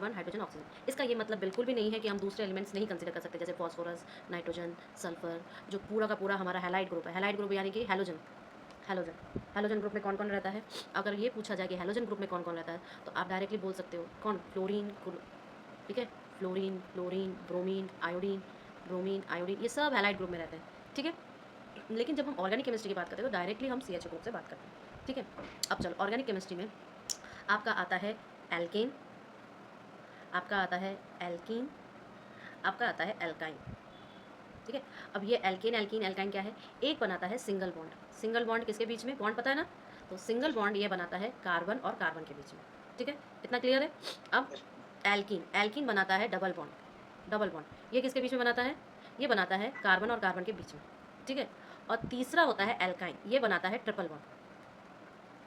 Carbon, hydrogen, oxygen. इसका ये मतलब बिल्कुल भी नहीं है कि हम दूसरे एलिमेंट्स नहीं कंसिडर कर सकते, जैसे फॉस्फोरस, नाइट्रोजन, सल्फर, जो पूरा का पूरा हमारा हैलाइड ग्रुप है। हैलाइड ग्रुप यानी कि हैलोजन। हैलोजन ग्रुप में कौन कौन रहता है? अगर ये पूछा जाए कि हैलोजन ग्रुप में कौन कौन रहता है, तो आप डायरेक्टली बोल सकते हो कौन? फ्लोरीन, ठीक है, fluorine, chlorine, bromine, iodine, bromine, iodine, ये सब हैलाइड ग्रुप में रहते हैं, ठीक है। लेकिन जब हम ऑर्गेनिक केमिस्ट्री की बात करते हैं तो डायरेक्टली हम CH ग्रुप से बात करते हैं, ठीक है। अब चलो, ऑर्गेनिक केमिस्ट्री में आपका आता है एल्केन, आपका आता है एल्कीन, आपका आता है एल्काइन, ठीक है। अब ये एल्केन, एल्कीन, एल्काइन क्या है? एक बनाता है सिंगल बॉन्ड। सिंगल बॉन्ड किसके बीच में? बॉन्ड पता है ना? तो सिंगल बॉन्ड ये बनाता है कार्बन और कार्बन के बीच में, ठीक है। इतना क्लियर है? अब एल्कीन, एल्कीन बनाता है डबल बॉन्ड। डबल बॉन्ड ये किसके बीच में बनाता है? ये बनाता है कार्बन और कार्बन के बीच में, ठीक है। और तीसरा होता है एल्काइन, ये बनाता है ट्रिपल बॉन्ड।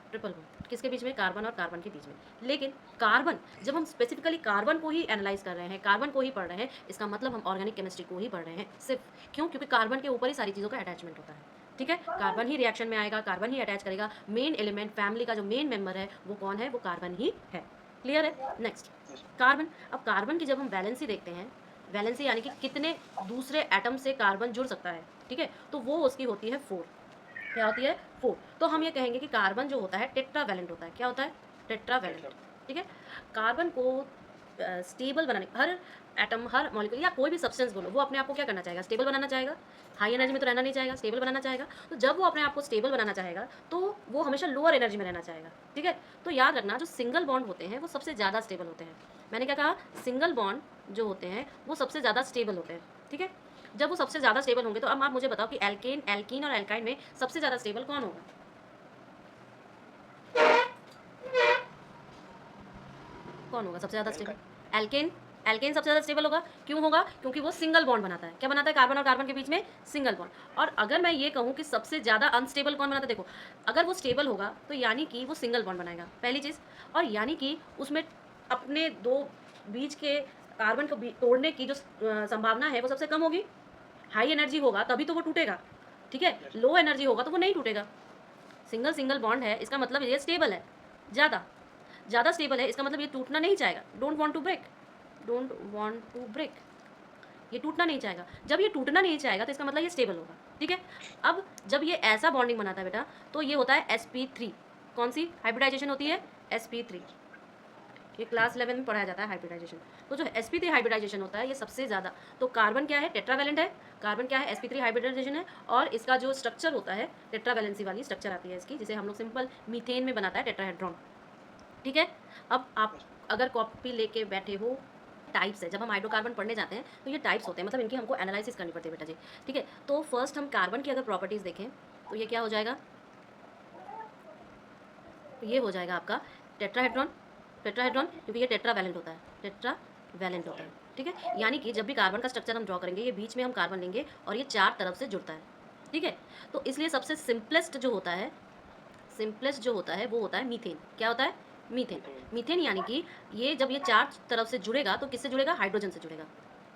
ट्रिपल बॉन्ड किसके बीच में? कार्बन और कार्बन के बीच में। लेकिन कार्बन, जब हम स्पेसिफिकली कार्बन को ही एनालाइज कर रहे हैं, कार्बन को ही पढ़ रहे हैं, इसका मतलब हम ऑर्गेनिक केमिस्ट्री को ही पढ़ रहे हैं सिर्फ। क्यों? क्योंकि कार्बन के ऊपर ही सारी चीज़ों का अटैचमेंट होता है, ठीक है। कार्बन ही रिएक्शन में आएगा, कार्बन ही अटैच करेगा। मेन एलिमेंट फैमिली का जो मेन मेंबर है वो कौन है? वो कार्बन ही है। क्लियर है? Next, carbon. अब कार्बन की जब हम वैलेंसी देखते हैं, वैलेंसी यानी कि कितने दूसरे एटम से कार्बन जुड़ सकता है, ठीक है, तो वो उसकी होती है 4। क्या होती है? 4। तो हम ये कहेंगे कि कार्बन जो होता है टेट्रावैलेंट होता है। क्या होता है? टेट्रावैलेंट, ठीक है। कार्बन को स्टेबल बनाने, हर एटम, हर मॉलिक्यूल या कोई भी सब्सटेंस बोलो, वो अपने आप को क्या करना चाहेगा? स्टेबल बनाना चाहेगा। हाई एनर्जी में तो रहना नहीं चाहेगा, स्टेबल बनाना चाहेगा। तो जब वो अपने आप को स्टेबल बनाना चाहेगा तो वो हमेशा लोअर एनर्जी में रहना चाहेगा, ठीक है। तो याद रखना, जो सिंगल बॉन्ड होते हैं वो सबसे ज़्यादा स्टेबल होते हैं। मैंने क्या कहा? सिंगल बॉन्ड जो होते हैं वो सबसे ज़्यादा स्टेबल होते हैं, ठीक है। जब वो सबसे ज़्यादा स्टेबल होंगे, तो अब आप मुझे बताओ कि एल्केन, एल्कीन और एल्काइन में सबसे ज़्यादा स्टेबल कौन होगा? कौन होगा सबसे ज़्यादा स्टेबल? एल्केन। एल्केन सबसे ज़्यादा स्टेबल होगा। क्यों होगा? क्योंकि वो सिंगल बॉन्ड बनाता है। क्या बनाता है? कार्बन और कार्बन के बीच में सिंगल बॉन्ड। और अगर मैं ये कहूँ कि सबसे ज़्यादा अनस्टेबल कौन बनाता है, देखो, अगर वो स्टेबल होगा तो यानी कि वो सिंगल बॉन्ड बनाएगा, पहली चीज़। और यानी कि उसमें अपने दो बीच के कार्बन को तोड़ने की जो संभावना है वो सबसे कम होगी। हाई एनर्जी होगा तभी तो वो टूटेगा, ठीक है। लो एनर्जी होगा तो वो नहीं टूटेगा। सिंगल सिंगल बॉन्ड है, इसका मतलब ये स्टेबल है, ज़्यादा ज़्यादा स्टेबल है, इसका मतलब ये टूटना नहीं चाहेगा। Don't want to break, don't want to break, ये टूटना नहीं चाहेगा। जब ये टूटना नहीं चाहेगा तो इसका मतलब ये स्टेबल होगा, ठीक है। अब जब ये ऐसा बॉन्डिंग बनाता है बेटा, तो ये होता है sp3। कौन सी हाइब्रिडाइजेशन होती है? sp3। ये क्लास 11 में पढ़ाया जाता है हाइब्रिडाइजेशन। तो जो sp3 हाइब्रिडाइजेशन होता है ये सबसे ज़्यादा, तो कार्बन क्या है? टेट्रावैलेंट है। कार्बन क्या है? sp3 हाइब्रिडाइजेशन है। और इसका जो स्ट्रक्चर होता है, टेट्रावैलेंसी वाली स्ट्रक्चर आती है इसकी, जिसे हम लोग सिंपल मीथेन में बनाता है टेट्राहेड्रॉन, ठीक है। अब आप अगर कॉपी लेके बैठे हो, टाइप्स है, जब हम हाइड्रोकार्बन पढ़ने जाते हैं तो ये टाइप्स होते हैं, मतलब इनकी हमको एनालिसिस करनी पड़ती है बेटा जी, ठीक है। तो फर्स्ट हम कार्बन की अगर प्रॉपर्टीज़ देखें तो ये क्या हो जाएगा? ये हो जाएगा आपका टेट्राहेड्रॉन। टेट्राहेड्रॉन क्योंकि ये टेट्रावैलेंट होता है, टेट्रावैलेंट होता है, ठीक है। यानी कि जब भी कार्बन का स्ट्रक्चर हम ड्रॉ करेंगे, ये बीच में हम कार्बन लेंगे और ये 4 तरफ से जुड़ता है, ठीक है। तो इसलिए सबसे सिंपलेस्ट जो होता है, सिंपलेस्ट जो होता है वो होता है मीथेन। क्या होता है? मीथेन। मीथेन यानी कि ये जब ये 4 तरफ से जुड़ेगा तो किससे जुड़ेगा? हाइड्रोजन से जुड़ेगा।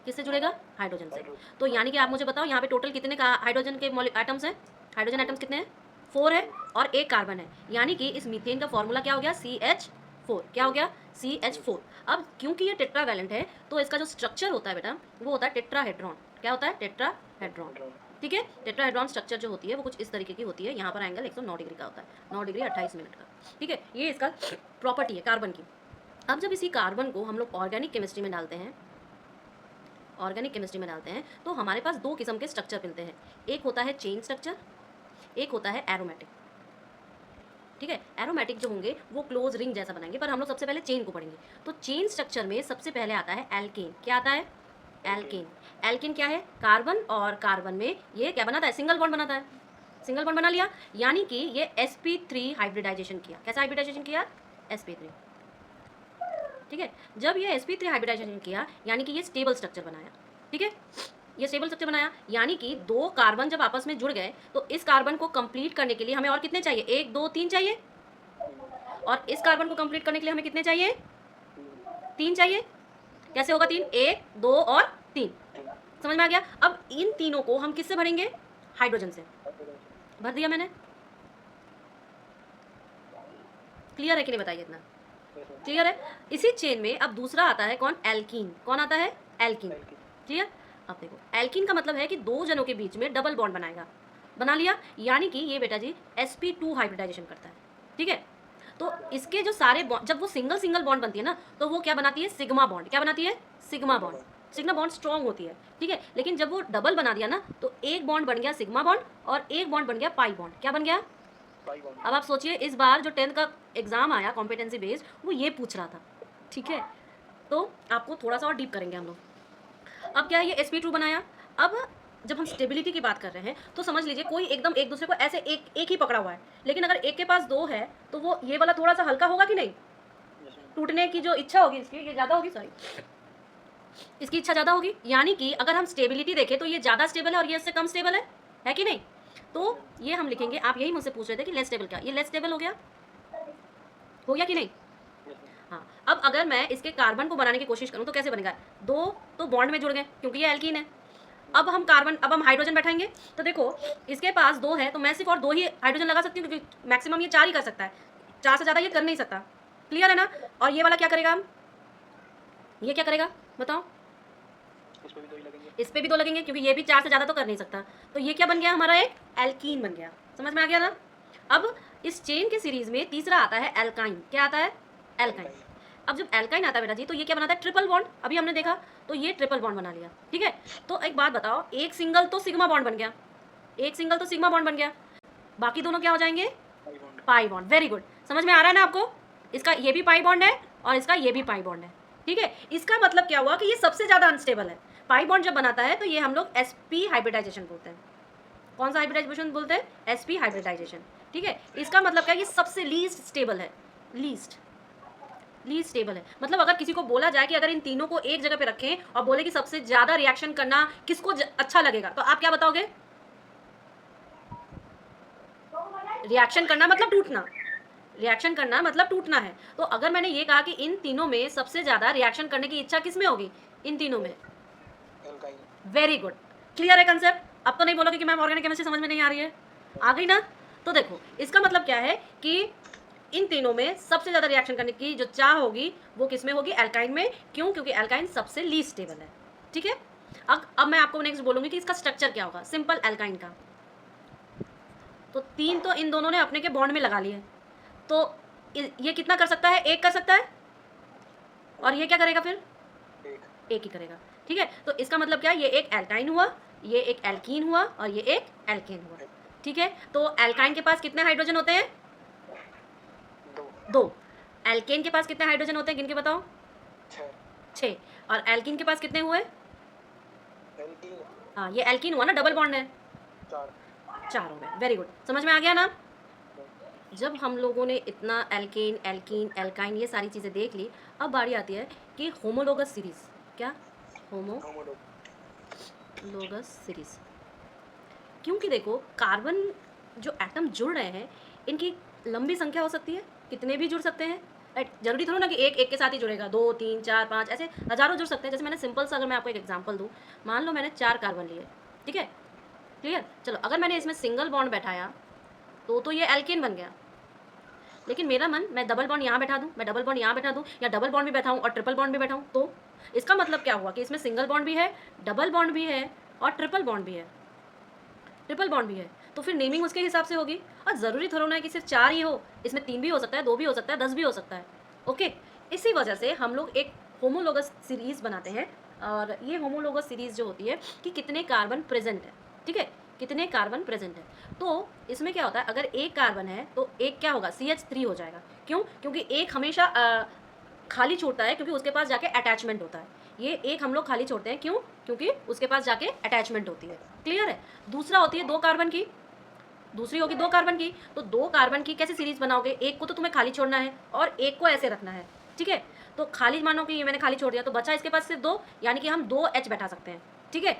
किससे जुड़ेगा? हाइड्रोजन से। तो यानी कि आप मुझे बताओ यहाँ पे टोटल कितने का हाइड्रोजन के एटम्स हैं? हाइड्रोजन एटम्स कितने हैं? 4 है और एक कार्बन है। यानी कि इस मीथेन का फॉर्मूला क्या हो गया? CH4। क्या हो गया? CH4। अब क्योंकि ये टेट्रावैलेंट है तो इसका जो स्ट्रक्चर होता है बेटा वो होता है टेट्राहेड्रॉन। क्या होता है? टेट्राहेड्रॉन, ठीक है। टेट्राहेड्रॉन स्ट्रक्चर जो होती है वो कुछ इस तरीके की होती है। यहाँ पर एंगल 109 डिग्री का होता है, 9 डिग्री 28 मिनट का, ठीक है। ये इसका प्रॉपर्टी है कार्बन की। अब जब इसी कार्बन को हम लोग ऑर्गेनिक केमिस्ट्री में डालते हैं, ऑर्गेनिक केमिस्ट्री में डालते हैं तो हमारे पास 2 किस्म के स्ट्रक्चर मिलते हैं। एक होता है चेन स्ट्रक्चर, एक होता है एरोमेटिक, ठीक है। एरोमेटिक जो होंगे वो क्लोज रिंग जैसा बनाएंगे, पर हम लोग सबसे पहले चेन को पढ़ेंगे। तो चेन स्ट्रक्चर में सबसे पहले आता है एल्केन। क्या आता है? एल्केन। एल्केन क्या है? कार्बन और कार्बन में ये क्या बनाता है? सिंगल बॉन्ड बनाता है। सिंगल बॉन्ड बना लिया, यानी कि ये sp3 हाइब्रिडाइजेशन किया। कैसा हाइब्रिडाइजेशन किया? sp3, ठीक है। जब ये sp3 हाइब्रिडाइजेशन किया यानी कि ये स्टेबल स्ट्रक्चर बनाया, ठीक है। ये स्टेबल स्ट्रक्चर बनाया यानी कि 2 कार्बन जब आपस में जुड़ गए तो इस कार्बन को कंप्लीट करने के लिए हमें और कितने चाहिए? 1 2 3 चाहिए। और इस कार्बन को कंप्लीट करने के लिए हमें कितने चाहिए? 3 चाहिए। कैसे होगा 3? 1 2 और 3। समझ में आ गया? अब इन तीनों को हम किससे भरेंगे? हाइड्रोजन से। भर दिया मैंने। क्लियर है कि नहीं बताइए इतना? क्लियर है। इसी चेन में अब दूसरा आता है कौन, एल्कीन। कौन आता है, एल्कीन। क्लियर। अब देखो एल्कीन का मतलब है कि दो जनों के बीच में डबल बॉन्ड बनाएगा, बना लिया, यानी कि ये बेटा जी sp2 हाइब्रिडाइजेशन करता है। ठीक है, तो इसके जो सारे बॉन्ड, जब वो सिंगल सिंगल बॉन्ड बनती है ना, तो वो क्या बनाती है, सिग्मा बॉन्ड। क्या बनाती है, sigma bond. Sigma bond strong होती है। ठीक है, लेकिन जब वो डबल बना दिया ना, तो एक बॉन्ड बन गया सिग्मा बॉन्ड और एक बॉन्ड बन गया पाई बॉन्ड। क्या बन गया, अब आप सोचिए, इस बार जो 10th का एग्जाम आया कॉम्पिटेंसी बेस्ड, वो ये पूछ रहा था। ठीक है, तो आपको थोड़ा सा और डीप करेंगे हम लोग। अब क्या है, ये sp2 बनाया। अब जब हम स्टेबिलिटी की बात कर रहे हैं तो समझ लीजिए कोई एकदम एक दूसरे को ऐसे एक ही पकड़ा हुआ है, लेकिन अगर एक के पास दो है तो वो ये वाला थोड़ा सा हल्का होगा कि नहीं, टूटने की जो इच्छा होगी इसकी ये ज़्यादा होगी, सॉरी इसकी इच्छा ज़्यादा होगी। यानी कि अगर हम स्टेबिलिटी देखें तो ये ज़्यादा स्टेबल है और ये इससे कम स्टेबल है कि नहीं। तो ये हम लिखेंगे, आप यही मुझसे पूछ रहे थे कि लेस स्टेबल क्या, ये लेस स्टेबल हो गया कि नहीं। हाँ, अब अगर मैं इसके कार्बन को बनाने की कोशिश करूँ तो कैसे बनेगा, दो तो बॉन्ड में जुड़ गए क्योंकि ये एल्कीन है। अब हम हाइड्रोजन बैठाएंगे, तो देखो इसके पास दो है तो मैं सिर्फ और दो ही हाइड्रोजन लगा सकती हूँ क्योंकि मैक्सिमम ये 4 ही कर सकता है, 4 से ज़्यादा ये कर नहीं सकता। क्लियर है ना। और ये वाला क्या करेगा, ये क्या करेगा बताओ, इस पे भी दो लगेंगे क्योंकि ये भी 4 से ज़्यादा तो कर नहीं सकता। तो ये क्या बन गया हमारा, एक एल्कीन बन गया। समझ में आ गया ना। अब इस चेन के सीरीज में तीसरा आता है एल्काइन। क्या आता है, एल्काइन। अब जब एल्काइन आता है बेटा जी, तो ये क्या बनाता है, ट्रिपल बॉन्ड। अभी हमने देखा, तो ये ट्रिपल बॉन्ड बना लिया। ठीक है, तो एक बात बताओ, एक सिंगल तो सिग्मा बॉन्ड बन गया, एक सिंगल तो सिग्मा बॉन्ड बन गया, बाकी दोनों क्या हो जाएंगे, पाई बॉन्ड। वेरी गुड, समझ में आ रहा है ना आपको। इसका ये भी पाई बॉन्ड है और इसका ये भी पाई बॉन्ड है। ठीक है, इसका मतलब क्या हुआ कि ये सबसे ज़्यादा अनस्टेबल है। पाई बॉन्ड जब बनाता है तो ये हम लोग sp हाइब्रिडाइजेशन बोलते हैं। कौन सा हाइब्रिडाइजेशन बोलते हैं, sp हाइब्रिडाइजेशन। ठीक है, इसका मतलब क्या, ये सबसे लीस्ट स्टेबल है, लीस्ट स्टेबल है। मतलब अगर किसी को बोला जाए कि अगर इन तीनों को एक जगह पे रखें और बोले कि सबसे ज्यादा रिएक्शन करना किसको अच्छा लगेगा, तो आप क्या बताओगे, रिएक्शन करना मतलब टूटना, रिएक्शन करना मतलब टूटना है। तो अगर मैंने ये कहा कि इन तीनों में सबसे ज्यादा रिएक्शन करने की इच्छा किस में होगी, इन तीनों में। वेरी गुड, क्लियर है कंसेप्ट। अब तो नहीं बोलोगे कि मैम ऑर्गेनिक केमिस्ट्री समझ में नहीं आ रही है, आ गई ना। तो देखो इसका मतलब क्या है कि इन तीनों में सबसे ज़्यादा रिएक्शन करने की जो चाह होगी वो किस में होगी, एल्काइन में। क्यों, क्योंकि एल्काइन सबसे लीस्ट स्टेबल है। ठीक है, अब मैं आपको नेक्स्ट बोलूँगी कि इसका स्ट्रक्चर क्या होगा, सिंपल एल्काइन का। तो 3 तो इन दोनों ने अपने के बॉन्ड में लगा लिए, तो ये कितना कर सकता है, एक कर सकता है, और ये क्या करेगा फिर, एक ही करेगा। ठीक है, तो इसका मतलब क्या, ये एक एल्काइन हुआ, ये एक एल्कीन हुआ और ये एक एल्केन हुआ। ठीक है, तो एल्काइन के पास कितने हाइड्रोजन होते हैं, 2। एल्केन के पास कितने हाइड्रोजन होते हैं, गिन के बताओ, 6। और एल्कीन के पास कितने हुए, हाँ ये एल्कीन हुआ ना, डबल बॉन्ड है, 4 हो गए। वेरी गुड, समझ में आ गया ना। जब हम लोगों ने इतना एल्केन, एल्कीन, एल्काइन ये सारी चीज़ें देख ली, अब बारी आती है कि होमोलोगस सीरीज। क्या, होमोलोगस सीरीज। क्योंकि देखो कार्बन जो एटम जुड़ रहे हैं, इनकी लंबी संख्या हो सकती है, कितने भी जुड़ सकते हैं, राइट। जरूरी थोड़ा ना कि एक के साथ ही जुड़ेगा, 2, 3, 4, 5 ऐसे हज़ारों जुड़ सकते हैं। जैसे मैंने सिंपल सा, अगर मैं आपको एक एग्जांपल दूँ, मान लो मैंने 4 कार्बन लिए, ठीक है, क्लियर। चलो अगर मैंने इसमें सिंगल बॉन्ड बैठाया तो ये एल्केन बन गया। लेकिन मेरा मन, मैं डबल बॉन्ड यहाँ बैठा दूँ, मैं डबल बॉन्ड यहाँ बैठा दूँ, या डबल बॉन्ड भी बैठाऊँ और ट्रिपल बॉन्ड भी बैठाऊँ, तो इसका मतलब क्या हुआ कि इसमें सिंगल बॉन्ड भी है, डबल बॉन्ड भी है और ट्रिपल बॉन्ड भी है, तो फिर नेमिंग उसके हिसाब से होगी। और ज़रूरी थोड़ा ना है कि सिर्फ 4 ही हो, इसमें 3 भी हो सकता है, 2 भी हो सकता है, 10 भी हो सकता है। ओके, इसी वजह से हम लोग एक होमोलोगस सीरीज़ बनाते हैं। और ये होमोलोगस सीरीज़ जो होती है कि कितने कार्बन प्रेजेंट है, ठीक है, कितने कार्बन प्रेजेंट है। तो इसमें क्या होता है, अगर एक कार्बन है तो एक क्या होगा, CH3 हो जाएगा। क्यों, क्योंकि एक हमेशा खाली छोड़ता है, क्योंकि उसके पास जाके अटैचमेंट होता है। ये एक हम लोग खाली छोड़ते हैं, क्यों, क्योंकि उसके पास जाके अटैचमेंट होती है। क्लियर है। दूसरा होती है 2 कार्बन की, दूसरी होगी 2 कार्बन की। तो 2 कार्बन की कैसे सीरीज बनाओगे, एक को तो तुम्हें खाली छोड़ना है और एक को ऐसे रखना है, ठीक है। तो खाली मानो कि ये मैंने खाली छोड़ दिया, तो बचा इसके पास सिर्फ 2, यानी कि हम 2 H बैठा सकते हैं, ठीक है।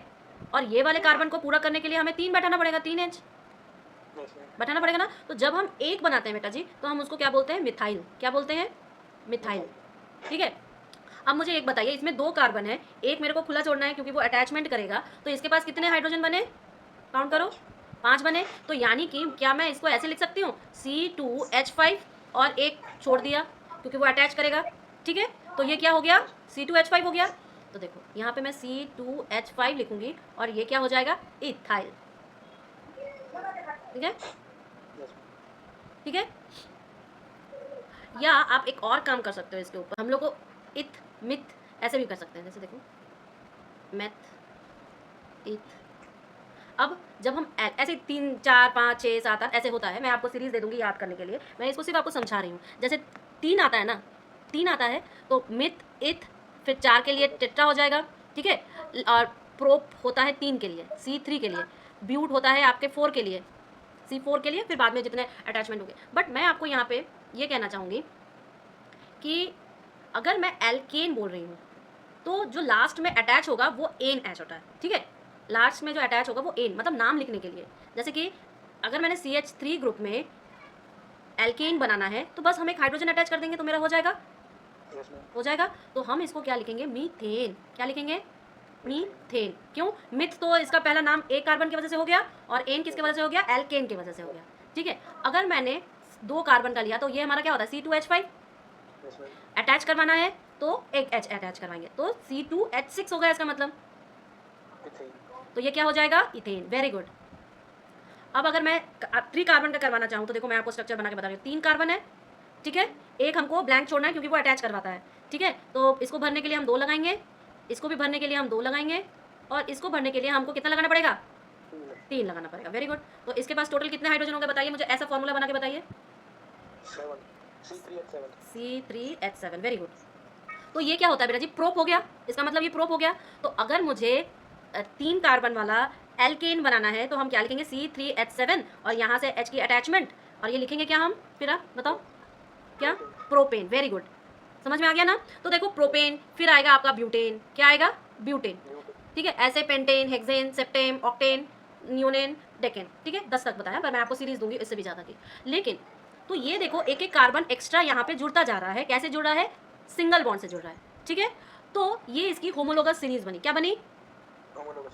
और ये वाले कार्बन को पूरा करने के लिए हमें 3 बैठाना पड़ेगा, 3 H बैठाना पड़ेगा ना। तो जब हम एक बनाते हैं बेटा जी, तो हम उसको क्या बोलते हैं, मिथाइल। क्या बोलते हैं, मिथाइल, ठीक है। अब मुझे एक बताइए, इसमें 2 कार्बन है, एक मेरे को खुला छोड़ना है क्योंकि वो अटैचमेंट करेगा, तो इसके पास कितने हाइड्रोजन बने, काउंट करो, 5 बने। तो यानी कि क्या मैं इसको ऐसे लिख सकती हूँ, C2H5 और एक छोड़ दिया, क्योंकि वो अटैच करेगा, ठीक है। तो ये क्या हो गया, C2H5 हो गया। तो देखो यहाँ पे मैं C2H5 लिखूंगी और ये क्या हो जाएगा, इथाइल, ठीक है, ठीक है। या आप एक और काम कर सकते हो इसके ऊपर, हम लोग को इथ मिथ ऐसे भी कर सकते हैं, जैसे देखो मैथ इथ। अब जब हम ऐसे 3 4 5 6 7 8 ऐसे होता है, मैं आपको सीरीज दे दूंगी याद करने के लिए, मैं इसको सिर्फ आपको समझा रही हूँ। जैसे 3 आता है ना, 3 आता है तो मिथ इथ, फिर 4 के लिए टेट्रा हो जाएगा, ठीक है। और प्रोप होता है 3 के लिए, C3 के लिए, ब्यूट होता है आपके 4 के लिए, C4 के लिए, फिर बाद में जितने अटैचमेंट होंगे। बट मैं आपको यहाँ पे ये कहना चाहूँगी कि अगर मैं एल्केन बोल रही हूँ तो जो लास्ट में अटैच होगा वो एन एच होता है, ठीक है। लास्ट में जो अटैच होगा वो एन, मतलब नाम लिखने के लिए। जैसे कि अगर मैंने CH3 ग्रुप में एल्केन बनाना है तो बस हम एक हाइड्रोजन अटैच कर देंगे तो मेरा हो जाएगा, हो जाएगा। तो हम इसको क्या लिखेंगे, मीथेन। क्या लिखेंगे, मीथेन। क्यों, मिथ तो इसका पहला नाम एक कार्बन की वजह से हो गया और एन किसकी वजह से हो गया, एल्केन की वजह से हो गया, ठीक है। अगर मैंने 2 कार्बन का लिया तो ये हमारा क्या होता है, C2H5 अटैच करवाना है तो एक H अटैच करवाएंगे तो C2H6 हो गया इसका मतलब, तो ये क्या हो जाएगा, इथेन। Very good. अब अगर मैं 3 कार्बन का करवाना चाहूँ तो देखो मैं आपको स्ट्रक्चर बना के बता रही हूँ। 3 कार्बन है, ठीक है, एक हमको ब्लैंक छोड़ना है क्योंकि वो अटैच करवाता है, ठीक है। तो इसको भरने के लिए हम 2 लगाएंगे, इसको भी भरने के लिए हम 2 लगाएंगे, और इसको भरने के लिए हमको कितना लगाना पड़ेगा, 3 लगाना पड़ेगा। Very good. तो इसके पास टोटल कितने हाइड्रोजन होंगे बताइए मुझे, ऐसा फॉर्मूला बना के बताइए। C3H7। Very good. तो ये क्या होता है बेटा जी, प्रोप हो गया, इसका मतलब ये प्रोप हो गया। तो अगर मुझे 3 कार्बन वाला एल्केन बनाना है तो हम क्या लिखेंगे, C3H7 और यहाँ से H की अटैचमेंट, और ये लिखेंगे क्या हम, फिर आप बताओ क्या, प्रोपेन। वेरी गुड, समझ में आ गया ना। तो देखो प्रोपेन, फिर आएगा आपका ब्यूटेन, क्या आएगा, ब्यूटेन, ठीक है। ऐसे पेंटेन, हेक्सेन, सेप्टेन, ऑक्टेन, न्यूनेन, डेकेन, ठीक है। 10 तक बताया, पर मैं आपको सीरीज दूंगी इससे भी ज़्यादा की। लेकिन तो ये देखो एक एक कार्बन एक्स्ट्रा यहाँ पे जुड़ता जा रहा है, कैसे जुड़ रहा है, सिंगल बॉन्ड से जुड़ रहा है, ठीक है। तो ये इसकी होमोलोगस सीरीज बनी, क्या बनी,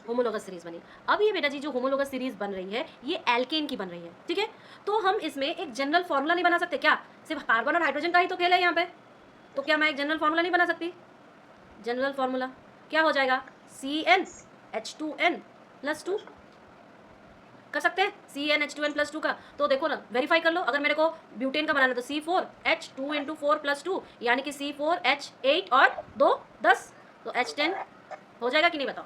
होमोलोगस सीरीज बनी। अब ये बेटा जी जो होमोलोगस सीरीज बन रही है ये एल्केन की बन रही है, ठीक है। तो हम इसमें एक जनरल फॉर्मूला नहीं बना सकते क्या, सिर्फ कार्बन और हाइड्रोजन का ही तो खेल है यहाँ पे, तो क्या मैं एक जनरल फॉर्मूला नहीं बना सकती, जनरल फॉर्मूला क्या हो जाएगा, CnH2n+2 कर सकते हैं, CnH2n+2 का। तो देखो ना, वेरीफाई कर लो, अगर मेरे को ब्यूटेन का बनाना है तो C4H2 × 4+2 यानी कि C4H8 और 2 10, तो H10 हो जाएगा कि नहीं बताओ,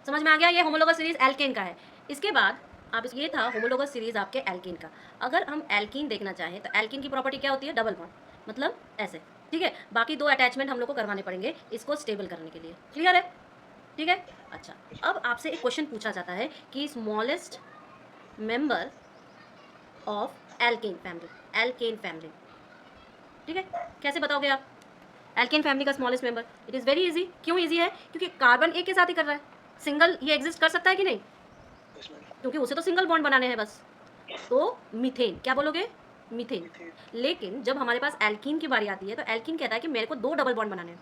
समझ में आ गया। ये होमोलोगस सीरीज एल्केन का है। इसके बाद आप ये था होमोलोगस सीरीज आपके एल्कीन का। अगर हम एल्कीन देखना चाहें तो एल्कीन की प्रॉपर्टी क्या होती है, डबल बॉन्ड, मतलब ऐसे, ठीक है। बाकी 2 अटैचमेंट हम लोग को करवाने पड़ेंगे इसको स्टेबल करने के लिए, क्लियर है, ठीक है। अच्छा, अब आपसे एक क्वेश्चन पूछा जाता है कि smallest member of alkane family, alkane family, ठीक है, कैसे बताओगे आप एल्केन फैमिली का smallest member. It is very easy. क्यों इजी है, क्योंकि कार्बन एक के साथ ही कर रहा है, सिंगल ये एग्जिस्ट कर सकता है कि नहीं, क्योंकि उसे तो सिंगल बॉन्ड बनाने हैं बस। तो मीथेन, क्या बोलोगे, मीथेन। लेकिन जब हमारे पास एल्कीन की बारी आती है तो एल्कीन कहता है कि मेरे को 2 डबल बॉन्ड बनाने हैं,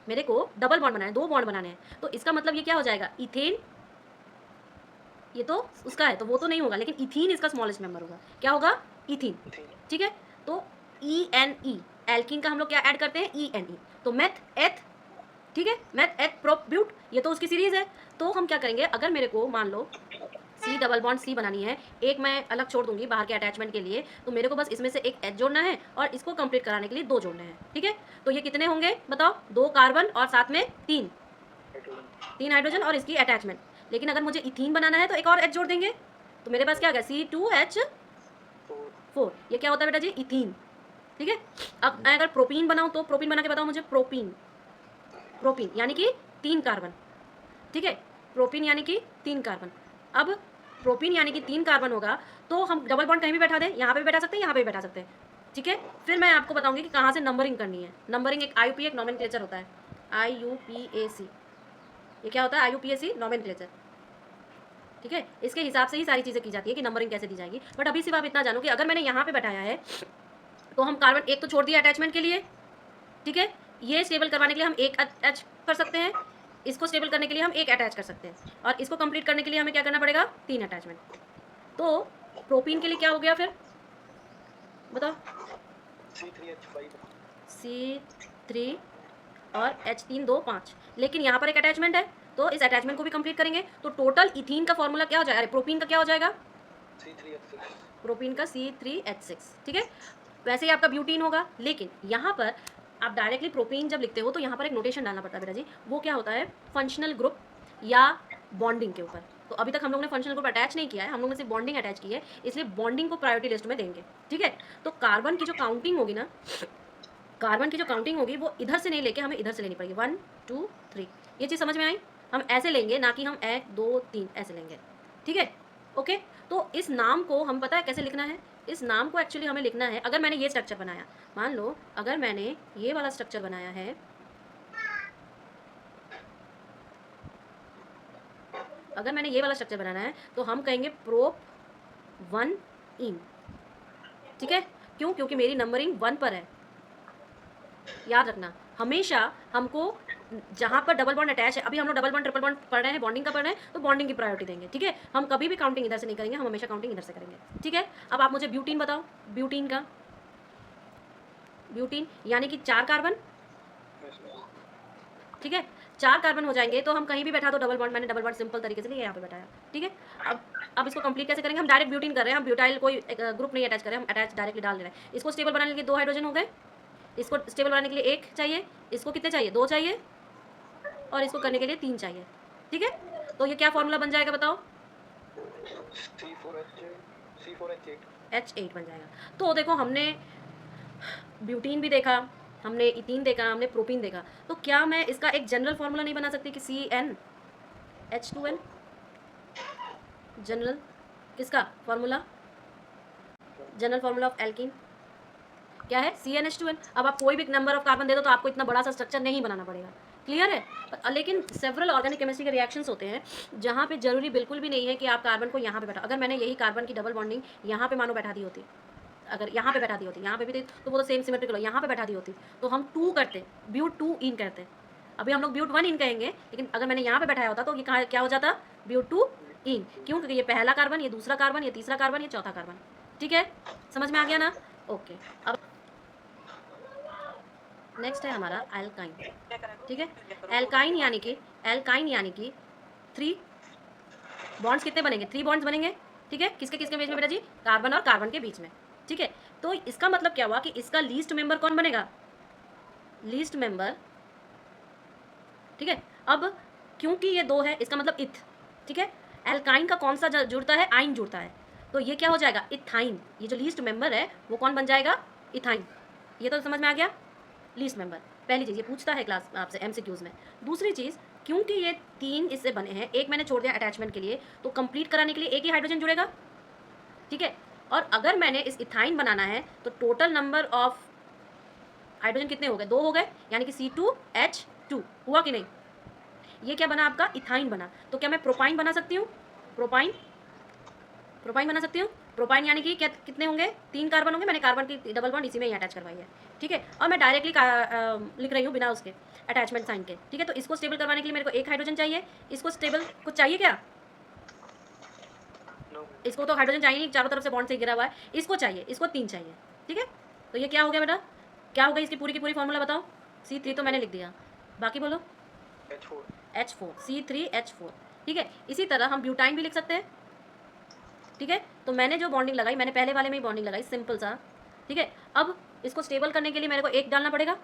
मेरे को डबल बॉन्ड बनाना है, 2 बॉन्ड बनाने हैं। तो इसका मतलब ये क्या हो जाएगा, इथेन, ये तो उसका है तो वो तो नहीं होगा, लेकिन इथीन इसका स्मॉलेस्ट मेंबर होगा, क्या होगा, इथीन, ठीक है। तो ENE, एल्कीन का हम लोग क्या ऐड करते हैं, ENE, तो मेथ एथ, ठीक है, मेथ एथ प्रोप ब्यूट, ये तो उसकी सीरीज है। तो हम क्या करेंगे, अगर मेरे को मान लो C डबल बॉन्ड C बनानी है, एक मैं अलग छोड़ दूंगी बाहर के अटैचमेंट के लिए, तो मेरे को बस इसमें से एक H जोड़ना है और इसको कंप्लीट कराने के लिए 2 जोड़ने हैं, ठीक है। तो ये कितने होंगे बताओ, 2 कार्बन और साथ में 3 हाइड्रोजन और इसकी अटैचमेंट। लेकिन अगर मुझे इथीन बनाना है तो एक और H जोड़ देंगे, तो मेरे पास क्या होगा, C2H4, ये क्या होता है बेटा जी, इथीन, ठीक है। अब मैं अगर प्रोपीन बनाऊँ तो प्रोपीन बना के बताओ मुझे, प्रोपीन, प्रोपीन यानी कि 3 कार्बन, ठीक है, प्रोपीन यानी कि 3 कार्बन। अब प्रोपीन यानी कि 3 कार्बन होगा तो हम डबल बॉन्ड कहीं भी बैठा दें, यहाँ पे भी बैठा सकते हैं, यहाँ पे भी बैठा सकते हैं, ठीक है। फिर मैं आपको बताऊंगी कि कहाँ से नंबरिंग करनी है। नंबरिंग एक IUP एक नॉमेनक्लेचर होता है, IUPAC, ये क्या होता है, IUPAC नॉमेनक्लेचर, ठीक है। इसके हिसाब से ही सारी चीज़ें की जाती है कि नंबरिंग कैसे दी जाएगी। बट अभी सिर्फ आप इतना जानो कि अगर मैंने यहाँ पे बैठाया है तो हम कार्बन एक तो छोड़ दिया अटैचमेंट के लिए, ठीक है। ये स्टेबल करवाने के लिए हम एक अटैच कर सकते हैं, इसको स्टेबल करने के लिए हम एक अटैच कर सकते हैं, और इसको कंप्लीट करने के लिए हमें क्या करना पड़ेगा, 3 अटैचमेंट। तो प्रोपीन के लिए क्या हो गया फिर बताओ, C3 और H3 2 5, लेकिन यहाँ पर एक अटैचमेंट है तो इस अटैचमेंट को भी कंप्लीट करेंगे तो टोटल इथीन का फॉर्मूला क्या हो जाएगा, अरे प्रोपीन का क्या हो जाएगा, C3H6, प्रोपीन का C3H6, ठीक है। वैसे ही आपका ब्यूटीन होगा, लेकिन यहाँ पर आप डायरेक्टली प्रोपीन जब लिखते हो तो यहाँ पर एक नोटेशन डालना पड़ता है बेटा जी, वो क्या होता है, फंक्शनल ग्रुप या बॉन्डिंग के ऊपर। तो अभी तक हम लोग ने फंक्शनल ग्रुप अटैच नहीं किया है, हम लोग ने सिर्फ बॉन्डिंग अटैच की है, इसलिए बॉन्डिंग को प्रायोरिटी लिस्ट में देंगे, ठीक है। तो कार्बन की जो काउंटिंग होगी ना, कार्बन की जो काउंटिंग होगी वो इधर से नहीं लेके हमें इधर से लेनी पड़ेगी, 1 2 3, ये चीज़ समझ में आई। हम ऐसे लेंगे ना कि हम 1 2 3 ऐसे लेंगे, ठीक है, ओके। तो इस नाम को हम पता है कैसे लिखना है, इस नाम को एक्चुअली हमें लिखना है, अगर मैंने ये स्ट्रक्चर बनाया, मान लो अगर मैंने ये वाला स्ट्रक्चर बनाया है, अगर मैंने ये वाला स्ट्रक्चर बनाना है तो हम कहेंगे प्रोप 1 इन, ठीक है। क्यों, क्योंकि मेरी नंबरिंग 1 पर है, याद रखना हमेशा हमको जहाँ पर डबल बॉन्ड अटैच है, अभी हम लोग डबल बॉन्ड ट्रिपल बॉन्ड पढ़ रहे हैं, बॉन्डिंग का पढ़ रहे हैं, तो बॉन्डिंग की प्रायोरिटी देंगे, ठीक है। हम कभी भी काउंटिंग इधर से नहीं करेंगे, हम हमेशा काउंटिंग इधर से करेंगे, ठीक है। अब आप मुझे ब्यूटीन बताओ, ब्यूटीन का, ब्यूटीन यानी कि 4 कार्बन, ठीक है, 4 कार्बन हो जाएंगे तो हम कहीं भी बैठा दो डबल बॉन्ड, मैंने डबल बॉन्ड सिंपल तरीके से नहीं यहाँ पे बैठाया, ठीक है। अब इसको कंप्लीट कैसे करेंगे, हम डायरेक्ट ब्यूटीन कर रहे हैं, हम ब्यूटाइल कोई ग्रुप नहीं अटैच कर रहे हैं, हम अटैच डायरेक्टली डाल दे रहे हैं। इसको स्टेबल बनाने के लिए 2 हाइड्रोजन हो गए, इसको स्टेबल बनाने के लिए 1 चाहिए, इसको कितने चाहिए, 2 चाहिए, और इसको करने के लिए 3 चाहिए, ठीक है। तो ये क्या फॉर्मूला बन जाएगा बताओ, H8 बन जाएगा। तो देखो हमने ब्यूटीन भी देखा, हमने इथीन देखा, हमने प्रोपीन देखा, तो क्या मैं इसका एक जनरल फार्मूला नहीं बना सकती कि CnH2n, जनरल किसका formula, general formula of alkene क्या है, CnH2n। अब आप कोई भी नंबर ऑफ कार्बन दे दो तो आपको इतना बड़ा सा स्ट्रक्चर नहीं बनाना पड़ेगा, क्लियर है। लेकिन सेवरल ऑर्गेनिक केमिस्ट्री के रिएक्शंस होते हैं जहाँ पे जरूरी बिल्कुल भी नहीं है कि आप कार्बन को यहाँ पे बैठा, अगर मैंने यही कार्बन की डबल बॉन्डिंग यहाँ पे मानो बैठा दी होती, अगर यहाँ पे बैठा दी होती, यहाँ पे भी थी तो वो तो सेम सिमेट्रिकल, यहाँ पे बैठा दी होती तो हम 2 करते, ब्यूट 2 इन करते। अभी हम लोग ब्यूट 1 इन कहेंगे, लेकिन अगर मैंने यहाँ पे बैठाया होता तो ये कहाँ क्या हो जाता, ब्यूट 2 इन। क्यों, क्योंकि ये पहला कार्बन, ये दूसरा कार्बन, ये तीसरा कार्बन, ये चौथा कार्बन, ठीक है, समझ में आ गया ना, ओके। अब नेक्स्ट है हमारा एल्काइन, ठीक है। एल्काइन यानी कि 3 बॉन्ड्स कितने बनेंगे, 3 बॉन्ड्स बनेंगे, ठीक है। किसके किसके बीच में बेटा जी, कार्बन और कार्बन के बीच में, ठीक है। तो इसका मतलब क्या हुआ कि इसका लीस्ट मेंबर कौन बनेगा, लीस्ट मेंबर, ठीक है। अब क्योंकि ये 2 है इसका मतलब इथ, ठीक है। एल्काइन का कौन सा जुड़ता है, आइन जुड़ता है, तो ये क्या हो जाएगा, इथाइन। ये जो लीस्ट मेंबर है वो कौन बन जाएगा, इथाइन। ये तो समझ में आ गया, लीस्ट मेंबर पहली चीज़, ये पूछता है क्लास आपसे MCQs में। दूसरी चीज़, क्योंकि ये 3 इससे बने हैं, एक मैंने छोड़ दिया अटैचमेंट के लिए, तो कंप्लीट कराने के लिए एक ही हाइड्रोजन जुड़ेगा, ठीक है। और अगर मैंने इस इथाइन बनाना है तो टोटल नंबर ऑफ हाइड्रोजन कितने हो गए, 2 हो गए, यानी कि C2H2 हुआ कि नहीं। ये क्या बना आपका, इथाइन बना। तो क्या मैं प्रोपाइन बना सकती हूँ, प्रोपाइन बना सकती हूँ। प्रोपाइन यानी कि क्या कितने होंगे, 3 कार्बन होंगे, मैंने कार्बन की डबल बॉन्ड इसी में ही अटैच करवाई है, ठीक है। और मैं डायरेक्टली लिख रही हूँ बिना उसके अटैचमेंट साइन के, ठीक है। तो इसको स्टेबल करवाने के लिए मेरे को 1 हाइड्रोजन चाहिए, इसको स्टेबल कुछ चाहिए क्या, इसको तो हाइड्रोजन चाहिए नहीं, चारों तरफ से बॉन्ड से घिरा हुआ है, इसको चाहिए, इसको 3 चाहिए, ठीक है। तो ये क्या हो गया बेटा, क्या हो गई इसकी पूरी की पूरी फॉर्मूला बताओ। C3 तो मैंने लिख दिया, बाकी बोलो, H4 C3H4, ठीक है। इसी तरह हम ब्यूटाइन भी लिख सकते हैं, ठीक है। तो मैंने जो बॉन्डिंग लगाई, मैंने पहले वाले में ही बॉन्डिंग लगाई, सिंपल सा, ठीक है। अब इसको स्टेबल करने के लिए मेरे को 1 डालना पड़ेगा,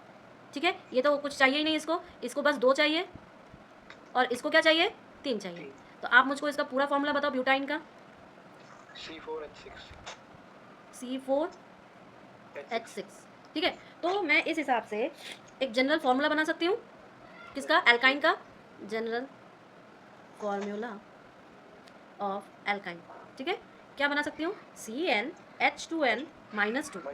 ठीक है। ये तो कुछ चाहिए ही नहीं, इसको बस 2 चाहिए, और इसको क्या चाहिए, 3 चाहिए। तो आप मुझको इसका पूरा फॉर्मूला बताओ ब्यूटाइन का, C4H6, ठीक है। तो मैं इस हिसाब से एक जनरल फार्मूला बना सकती हूँ, किसका, एल्काइन का, जनरल फार्मूला ऑफ एल्काइन, ठीक है। क्या बना सकती हूँ, CnH2n -2,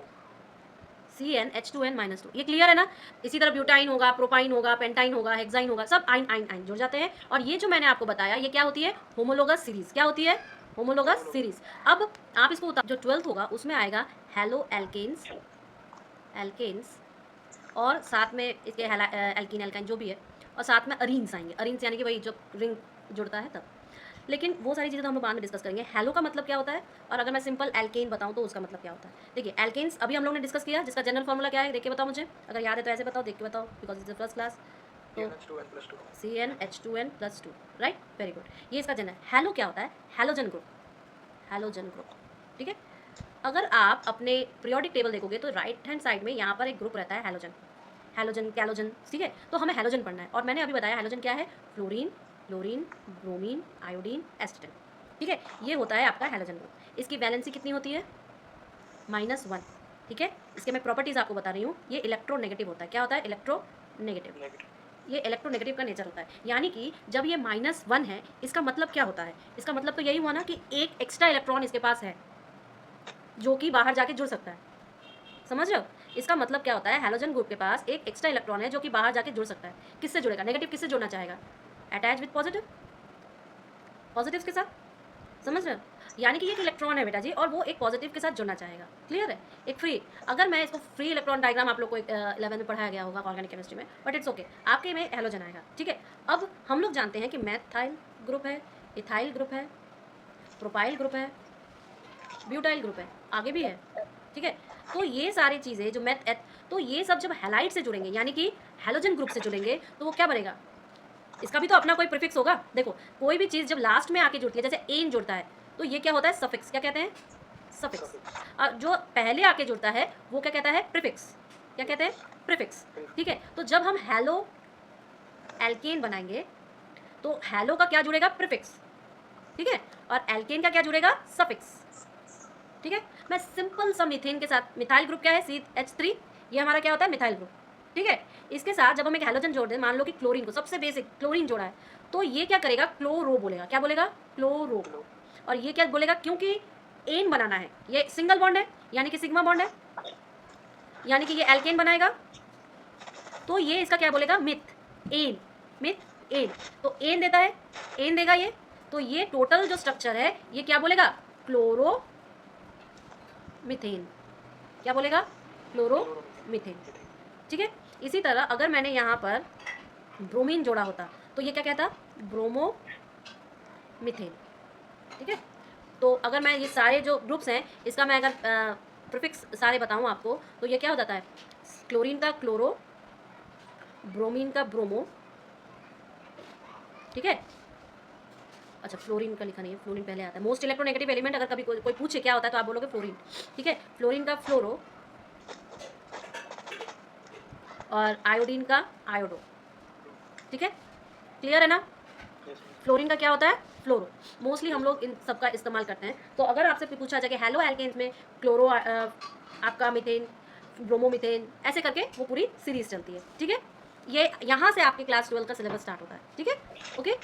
CnH2n -2, ये क्लियर है ना। इसी तरह ब्यूटाइन होगा, प्रोपाइन होगा, पेंटाइन होगा, हेक्साइन होगा, सब आइन आइन आइन जुड़ जाते हैं। और ये जो मैंने आपको बताया ये क्या होती है, होमोलोगस सीरीज, क्या होती है, होमोलोगस सीरीज। अब आप इसको जो 12th होगा उसमें आएगा हेलो एल्केन्स, और साथ में इसके एल्कीन एल्काइन जो भी है, और साथ में अरीन्स आएंगे, अरीन्स यानी कि वही जो रिंग जुड़ता है तब। लेकिन वो सारी चीज़ें तो हम लोग बाद में डिस्कस करेंगे। हैलो का मतलब क्या होता है, और अगर मैं सिंपल एल्केन बताऊँ तो उसका मतलब क्या होता है। देखिए एल्केन्स अभी हम लोग ने डिस्कस किया, जिसका जनरल फॉर्मूला क्या है देख के बताओ मुझे, अगर याद है तो ऐसे बताओ, देख के बताओ, because it's the first class. तो CnH2n+2, राइट, वेरी गुड, ये इसका जनरल। हैलो क्या होता है, हैलोजन ग्रुप, हैलोजन ग्रुप, ठीक है। अगर आप अपने पीरियोडिक टेबल देखोगे तो राइट हैंड साइड में यहाँ पर एक ग्रुप रहता है हैलोजन, हैलोजन कैलोजन, ठीक है। तो हमें हैलोजन पढ़ना है, और मैंने अभी बताया हैलोजन क्या है, फ्लोरीन, क्लोरीन, ब्रोमीन, आयोडीन, एसिटिन, ठीक है। ये होता है आपका हैलोजन ग्रुप। इसकी वैलेंसी कितनी होती है, -1, ठीक है। इसके मैं प्रॉपर्टीज़ आपको बता रही हूँ। ये इलेक्ट्रोनेगेटिव होता है, क्या होता है, इलेक्ट्रोनेगेटिव, ये इलेक्ट्रोनेगेटिव का नेचर होता है। यानी कि जब ये -1 है, इसका मतलब क्या होता है, इसका मतलब तो यही हुआ ना कि एक एक्स्ट्रा इलेक्ट्रॉन इसके पास है जो कि बाहर जाके जुड़ सकता है, समझ रहे हो। इसका मतलब क्या होता है, हैलोजन ग्रुप के पास एक एक्स्ट्रा इलेक्ट्रॉन है जो कि बाहर जाके जुड़ सकता है। किससे जुड़ेगा, नेगेटिव किससे जुड़ना चाहेगा, अटैच विद पॉजिटिव, पॉजिटिव के साथ, समझ रहे हो। यानी कि ये एक इलेक्ट्रॉन है बेटा जी, और वो एक पॉजिटिव के साथ जुड़ना चाहेगा, क्लियर है। एक फ्री, अगर मैं इसको फ्री इलेक्ट्रॉन डायग्राम आप लोग को 11 में पढ़ाया गया होगा ऑर्गेनिक केमिस्ट्री में, बट इट्स ओके, आपके में हैलोजन आएगा, ठीक है। अब हम लोग जानते हैं कि मैथाइल ग्रुप है, इथाइल ग्रुप है, प्रोपाइल ग्रुप है, ब्यूटाइल ग्रुप है, आगे भी है, ठीक है। तो ये सारी चीज़ें जो तो ये सब जब हैलाइड से जुड़ेंगे, यानी कि हैलोजन ग्रुप से जुड़ेंगे, तो वो क्या बनेगा, इसका भी तो अपना कोई प्रीफिक्स होगा। देखो कोई भी चीज़ जब लास्ट में आके जुड़ती है, जैसे एन जुड़ता है, तो ये क्या होता है, सफिक्स, क्या कहते हैं, सफिक्स। और जो पहले आके जुड़ता है वो क्या कहता है, प्रीफिक्स, क्या कहते हैं, प्रीफिक्स, ठीक है। तो जब हम हैलो एल्केन बनाएंगे तो हैलो का क्या जुड़ेगा, प्रीफिक्स, ठीक है, और एल्केन का क्या जुड़ेगा, सफिक्स, ठीक है। मैं सिंपल सा मीथेन के साथ, मिथाइल ग्रुप क्या है, CH3, ये हमारा क्या होता है, मिथाइल ग्रुप, ठीक है। इसके साथ जब हम एक हैलोजन जोड़ दें, मान लो कि क्लोरीन को, सबसे बेसिक क्लोरीन जोड़ा है, तो ये क्या करेगा, क्लोरो बोलेगा, क्या बोलेगा, क्लोरो। और ये क्या बोलेगा, क्योंकि एन बनाना है, ये सिंगल बॉन्ड है यानी कि सिग्मा बॉन्ड है, यानी कि ये एल्केन बनाएगा, तो ये इसका क्या बोलेगा, मिथ एन, मिथ एन, तो एन देता है, एन देगा ये, तो ये टोटल जो स्ट्रक्चर है ये क्या बोलेगा, क्लोरो मिथेन, क्या बोलेगा, क्लोरो मिथेन, ठीक है। इसी तरह अगर मैंने यहाँ पर ब्रोमीन जोड़ा होता तो ये क्या कहता, ब्रोमो मिथेन, ठीक है। तो अगर मैं ये सारे जो ग्रुप्स हैं इसका मैं अगर प्रीफिक्स सारे बताऊँ आपको, तो ये क्या हो जाता है, क्लोरीन का क्लोरो, ब्रोमीन का ब्रोमो, ठीक है। अच्छा फ्लोरीन का लिखा नहीं है, फ्लोरीन पहले आता है, मोस्ट इलेक्ट्रोनेगेटिव एलिमेंट, अगर कभी कोई पूछे क्या होता है तो आप बोलोगे फ्लोरीन, ठीक है। फ्लोरीन का फ्लोरो, और आयोडीन का आयोडो, ठीक है, क्लियर है ना। फ्लोरीन का क्या होता है, फ्लोरो, मोस्टली हम लोग इन सब का इस्तेमाल करते हैं। तो अगर आपसे पूछा जाए कि हेलो एल्केन्स में क्लोरो आपका मिथेन, ब्रोमोमिथेन, ऐसे करके वो पूरी सीरीज चलती है, ठीक है। ये यहाँ से आपके क्लास 12 का सिलेबस स्टार्ट होता है, ठीक है, ओके।